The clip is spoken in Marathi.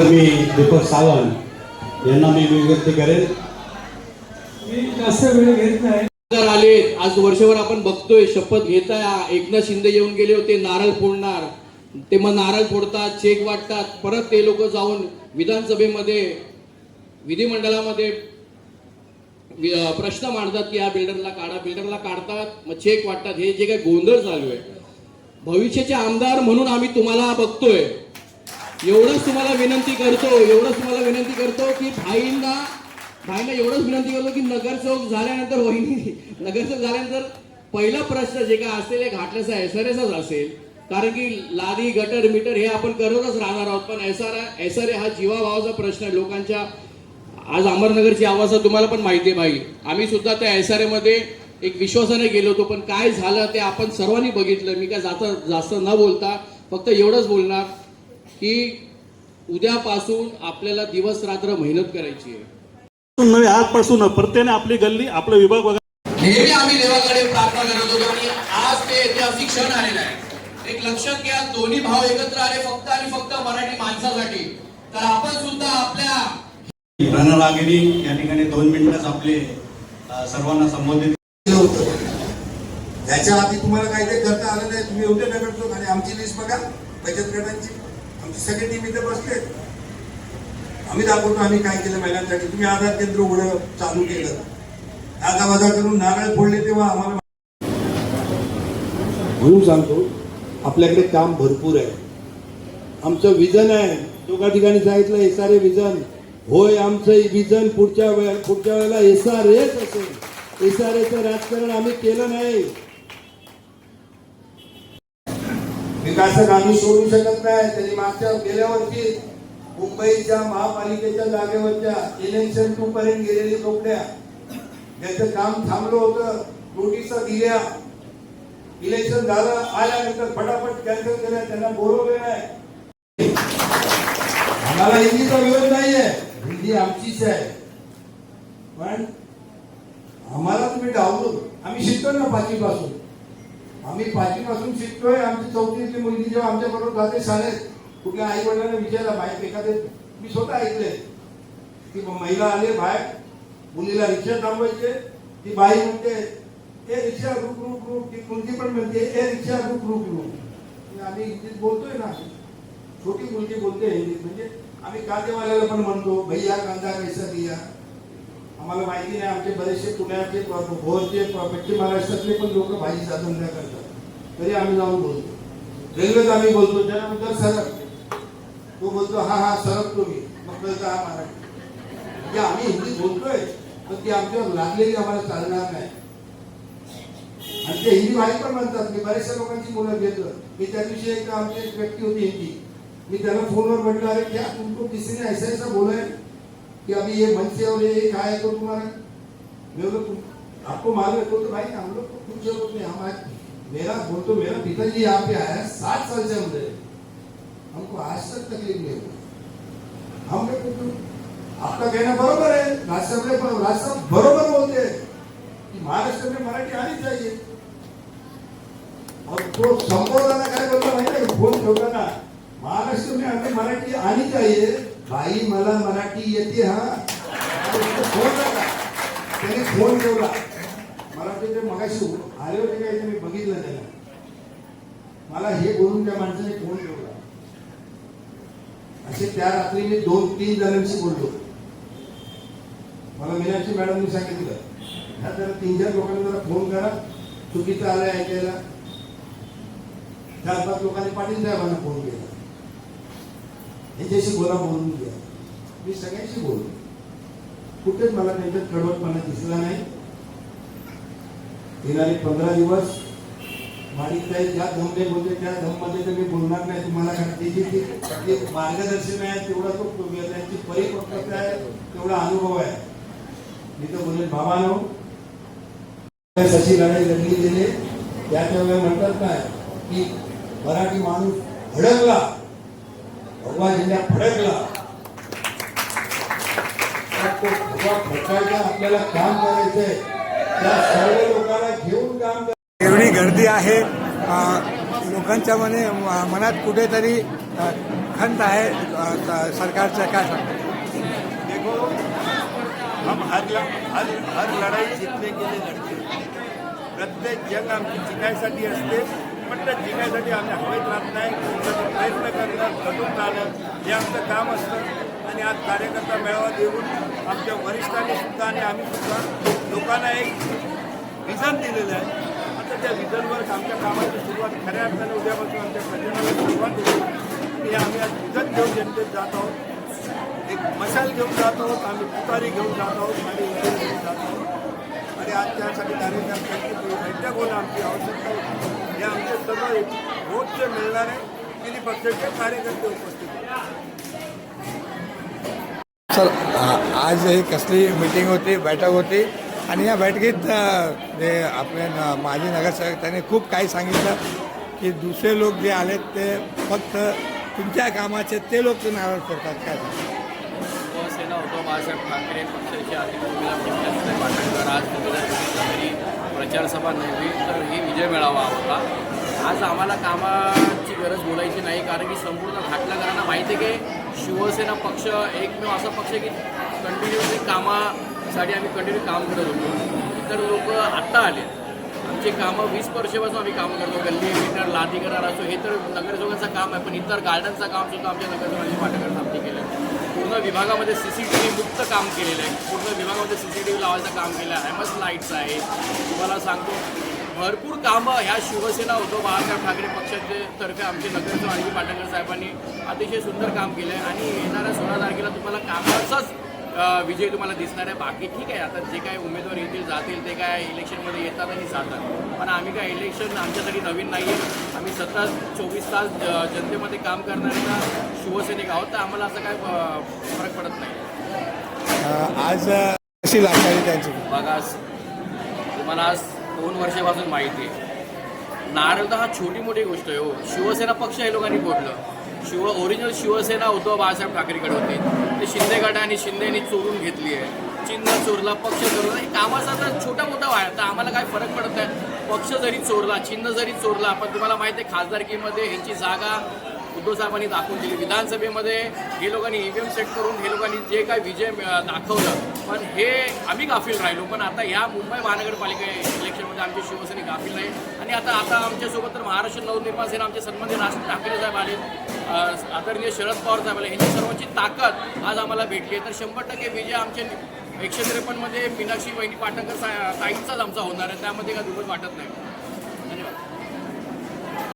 त्यानंतर मी दीपक सावंत यांना मी विनंती करेन. मी जास्त वेळ घेत नाही. आले आज वर्षभर आपण बघतोय शपथ घेताय. एकनाथ शिंदे येऊन गेले होते, नारळ फोडणार, ते मग नारळ फोडतात, चेक वाटतात, परत ते लोक जाऊन विधानसभेमध्ये विधिमंडळामध्ये प्रश्न मांडतात की या बिल्डरला काढा, बिल्डरला काढतात, मग चेक वाटतात. हे जे काही गोंधळ चालू आहे, भविष्याचे आमदार म्हणून आम्ही तुम्हाला बघतोय. एवढंच तुम्हाला विनंती करतो की भाईंना एवढंच विनंती करतो की नगरसेवक झाल्यानंतर नगरसेवक झाल्यानंतर पहिला प्रश्न जे काय असेल हे घाटल्याचा SRAचाच असेल. कारण की लादी गटर मीटर हे आपण करतच राहणार आहोत, पण SRA हा जीवाभावाचा प्रश्न आहे लोकांच्या. आज अमरनगरची अवस्था तुम्हाला पण माहिती आहे भाई. आम्ही सुद्धा त्या SRA मध्ये एक विश्वासाने गेलो होतो, पण काय झालं ते आपण सर्वांनी बघितलं. मी काय जास्त न बोलता फक्त एवढंच बोलणार की उद्यापासून आपल्याला दिवस रात्र मेहनत करायची आहे. नव्हे आजपासून प्रत्येकाने आपली गल्ली आपला विभाग बघा. नेहमी आम्ही देवाकडे प्रार्थना करत होतो आणि आज ते ऐतिहासिक क्षण आलेला आहे. एक लक्षात घ्या, दोन्ही भाव एकत्र आले फक्त आणि फक्त मराठी माणसासाठी. तर आपण सुद्धा आपल्या रणरागिणी या ठिकाणी 2 मिनिटच आपले सर्वांना संबोधित केलं होतं. याच्या आधी तुम्हाला काही ते करता आलं नाही. तुम्ही एवढे नगरसेवक आणि आमची लिस्ट बघा बचत गटांची, आमची सगळी टीम इथे बसले. आम्ही दाखवतो आम्ही काय केलं महिलांसाठी. तुम्ही आधार केंद्र उघडं चालू केलं, दादावादा करून नारळ फोडले, तेव्हा आम्हाला म्हणून सांगतो आपल्याकडे काम भरपूर आहे. आमचं विजन आहे, दोघा ठिकाणी सांगितलं SRA विजन होय. आमचं विजन पुढच्या वेळेला SRAच असेल. SRAचं राजकारण आम्ही केलं नाही. विकासक आम्ही सोडू शकत नाही. त्यांनी मागच्या गेल्या वर्षी मुंबईच्या महापालिकेच्या जागेवरच्या इलेक्शन 2 पर्यंत गेलेली चोपड्या ज्याचं काम थांबलं होतं, नोटिसा दिल्या, इलेक्शन झालं, आल्यानंतर फटाफट कॅन्सल केल्या, त्यांना बोलवले नाही. आम्हाला हिंदीचा विरोध नाहीये, हिंदी आमचीच आहे, पण आम्हाला तुम्ही डावलून आम्ही शिकतो ना 5वी पासून. आम्ही 5वी पासून शिकतोय. आमची 4थीतली मुलगी जेव्हा आमच्या बरोबर जाते शाळेत, कुठल्या आई वडिलांना विचारला बाहेर एखादे, मी स्वतः ऐकले की महिला आले बाहेर, मुलीला रिक्षा थांबवायचे, ती बाई म्हणते ए रिक्षा रुक रुक रुक, ती मुलगी पण म्हणते ए रिक्षा रुक रुक रुक. आम्ही हिंदीत बोलतोय ना, छोटी मुलगी बोलते हिंदीत. म्हणजे आम्ही कांदेवाल्याला पण म्हणतो भैया कांदा कैसा दिया. आम्हाला माहिती नाही, आमचे बरेचसे पुण्याचे भोरचे पश्चिम महाराष्ट्रातले पण लोक भाजीचा धंदा करतात, तरी आम्ही जाऊन बोलतो. रेल्वेत आम्ही बोलतो त्यानंतर सरक, तो बोलतो हा हा सरकतो मी, मग कळतं हा मराठी. म्हणजे आम्ही हिंदी बोलतोय, पण ती आमच्यावर लागलेली आम्हाला चालणार नाही. आणि ते हिंदी भाई पण म्हणतात. मी बऱ्याचशा लोकांची मुलं घेतलं. मी त्या दिवशी एक आमची एक व्यक्ती होती हिंदी, मी त्याला फोनवर म्हटलं अरे क्या तुमको किसी ने ऐसा ऐसा बोला है कि अभी ये मंच से और ये कहा है तो तुम्हारा, मैं बोला आपको मालूम है? तो भाई हम लोग को कुछ जरूरत नहीं, हमारे मेरा बोलतो मेरा पिताजी यहाँ पे आया 7 साल से हमने, हमको आज तक तकलीफ नहीं हुई. हम आपका कहना बरोबर है, राजसाहेब बरोबर बोलते हैं कि महाराष्ट्र में मराठी आनी चाहिए. और तो संबोधना काय बोलता माहिती है, फोन ठेवताना महाराष्ट्र में हमें मराठी आनी चाहिए. भाई मला मराठी येते हा, फोन करा. त्याने फोन ठेवला. मराठीचे मगाशी आले होते काय मी बघितलं त्याला, मला हे बोलून त्या माणसाने फोन ठेवला. असे त्या रात्री मी 2-3 जणांशी बोललो. मला मीनाक्षी मॅडमनी सांगितलं ह्या जरा 3-4 लोकांना जरा फोन करा, चुकीचं आलंय ऐकायला. 4-5 लोकांनी पाटील साहेबांना फोन केला, यांच्याशी बोलून घ्या. मी सगळ्यांशी बोललो, कुठेच मला त्यांच्यात कडवटपणा दिसला नाही. येणारे 15 दिवस माणिकताई ज्या धमले बोलते त्या धममध्ये तर मी बोलणार नाही. तुम्हाला त्याची मार्गदर्शन आहे तेवढा, तो त्यांची परिपक्वता आहे तेवढा अनुभव आहे. मी तर बोलेन भावानो, अशी लढाई लढली गेली. त्याच्या वेळेला म्हणतात काय की मराठी माणूस भडकला, भगवा जिल्हा फडकला, तो भगवा फडकायचा आपल्याला काम करायचंय. त्या सर्व लोकांना घेऊन काम करायचं. एवढी गर्दी आहे, लोकांच्या मनात कुठेतरी खंत आहे सरकारचं, काय सांगतो? देखो, हम हर लढाई जिंकने के लिए लढते. प्रत्येक जंग आमची जिंकायसाठी असते, पण त्या जिंकायसाठी आम्ही हवेत राहत नाही. प्रयत्न करणं, घडून राहणं हे आमचं काम असतं. आणि आज कार्यकर्ता मेळावा देऊन आमच्या वरिष्ठांनी सुद्धा आणि आम्ही सुद्धा लोकांना एक विजन दिलेलं आहे. आता त्या विजनवर आमच्या कामाची सुरुवात खऱ्या अर्थाने उद्यापासून आमच्या प्रचाराला सुरुवात होईल. आणि आम्ही आज विजन घेऊन जनतेत जात आहोत, एक मशाल घेऊन जात आहोत, आम्ही तुतारी घेऊन जात आहोत आणि विजन घेऊन जात आहोत. आणि आज त्यासाठी कार्यकर्त्यांची बैठक होणं आमची आवश्यकता होती. हे आमचे सर्व वोट जे मिळणार आहे तिन्ही पक्षाचे कार्यकर्ते उपस्थित होते. सर, आज ही कसली मीटिंग होती, बैठक होती, आणि या बैठकीत जे आपले माजी नगरसेवक त्यांनी खूप काही सांगितलं की दुसरे लोक जे आलेत ते फक्त तुमच्या कामाचे ते लोक नाराज करतात. काय शिवसेना उद्धव बाळासाहेब ठाकरे पक्षाचे अधिकृत जिल्ह्यातले पाटणकर आज तुम्ही जर बघितलं तरी प्रचारसभा नव्हे तर ही विजय मेळावा होता. आज आम्हाला कामाची गरज बोलायची नाही, कारण की संपूर्ण घाटलाकरांना माहिती आहे की शिवसेना पक्ष एकमेव असा पक्ष आहे की कंटिन्युअसली कामासाठी आम्ही कंटिन्यू काम करत होतो. इतर लोक आत्ता आले, आमची कामं 20 वर्षापासून आम्ही काम करतो. गल्ली विटर लादी करार असो, हे तर नगरसेवकांचं काम आहे, पण इतर गार्डनचं काम सुद्धा आमच्या नगरसेवकांनी पाटकर आमची केलं आहे. पूर्ण विभागामध्ये CCTV मुक्त काम केलेलं आहे. पूर्ण विभागामध्ये CCTV लावायचं काम केलं आहे. एमएस लाईट्स आहे. तुम्हाला सांगतो भरपूर कामं ह्या शिवसेना उद्धव बाळासाहेब ठाकरे पक्षाचे तर्फे आमचे नगरसेवक आणखी पाटणकर साहेबांनी अतिशय सुंदर काम केलं आहे. आणि येणाऱ्या 16 तारखेला तुम्हाला कामाचाच विजय तुम्हाला दिसणार आहे. बाकी ठीक आहे, आता जे काही उमेदवार येतील जातील ते काय इलेक्शनमध्ये येतात आणि जातात, पण आम्ही काय इलेक्शन आमच्यासाठी नवीन नाही आहे. आम्ही 17-24 तास जनतेमध्ये काम करणाऱ्या शिवसैनिक आहोत, तर आम्हाला असं काय फरक पडत नाही. आज कशी लागणारी त्यांची? बघा, तुम्हाला आज 2 वर्षापासून माहिती आहे, नारळता हा छोटी मोठी गोष्ट आहे हो. शिवसेना पक्ष हे लोकांनी फोडलं. ओरिजिनल शिवसेना उद्धव बाळासाहेब ठाकरेकडे होते, ते शिंदे गट आणि शिंदेनी चोरून घेतली आहे. चिन्ह चोरला, पक्ष चोरला, हे कामाचा तर छोटा मोठा आहे, तर आम्हाला काय फरक पडत नाही. पक्ष जरी चोरला, चिन्ह जरी चोरला, पण तुम्हाला माहिती आहे खासदारकीमध्ये ह्यांची जागा उद्धव साहेबांनी दाखवून दिली. विधानसभेमध्ये हे लोकांनी EVM सेट करून हे लोकांनी जे काय विजय दाखवलं, पण हे आम्ही गाफील राहिलो. पण आता ह्या मुंबई महानगरपालिका इलेक्शनमध्ये आमचे शिवसैनिक गाफील नाही. आणि आता आमच्यासोबत तर महाराष्ट्र नवनिर्माण सेना आमचे सन्माननीय राज ठाकरे साहेब आले, आदरणीय शरद पवार साहेब आले, ह्यांची सर्वांची ताकद आज आम्हाला भेटली आहे. तर 100% विजय आमच्या 153 मध्ये मीनाक्षी वहिनी पाटणकर ताईंचाच आमचा होणार आहे, त्यामध्ये काय दुबळ वाटत नाही.